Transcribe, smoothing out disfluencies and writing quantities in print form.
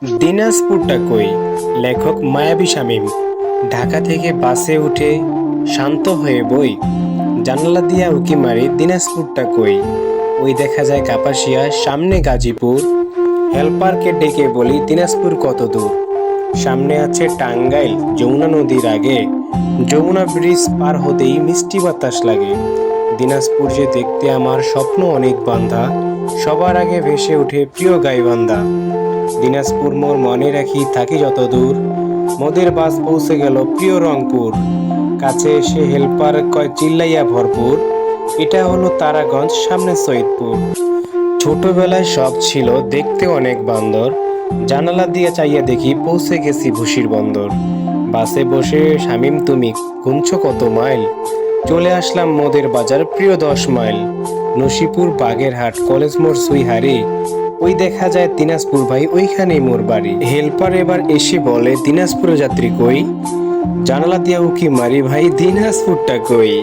দিনাজপুরটা কই? লেখক মায়াবী শামীম। ঢাকা থেকে বাসে উঠে শান্ত হয়ে বই, জানালা দিয়া উকি মারি দিনাজপুরটা কই? ওই দেখা যায় কাপাসিয়া, সামনে গাজীপুর। হেল্পারকে ডেকে বলি দিনাজপুর কত দূর? সামনে আছে টাঙ্গাইল, যমুনা নদীর আগে। যমুনা ব্রিজ পার হতেই মিষ্টি বাতাস লাগে। দিনাজপুর যে দেখতে আমার স্বপ্ন অনেক বান্ধা, সবার আগে ভেসে ওঠে প্রিয় গাইবান্ধা। দিনাজপুর মোর মনে রাখি থাকি যত দূর, মোদের বাস পৌঁছে গেল প্রিয় রংপুর। কাছে এসে হেল্পার কয় চিল্লাইয়া ভরপুর, এটা হলো তারাগঞ্জ, সামনে সৈয়দপুর। ছোটবেলায় সব ছিল দেখতে অনেক বান্দর, জানালা দিয়ে চাইয়া দেখি পৌঁছে গেছি ভুসির বন্দর। বাসে বসে শামীম তুমি গুনছো কত মাইল? চলে আসলাম মোদের বাজার প্রিয় 10 মাইল। নসিপুর, বাগেরহাট, কলেজ মোড়, সুইহারি, ওই দেখা যায় দিনাজপুর ভাই, ওইখানেই মোর বাড়ি। হেল্পার এবার এসে বলে দিনাজপুর যাত্রী কই? জানালা দিয়া উকি মারি ভাই দিনাজপুরটা কই?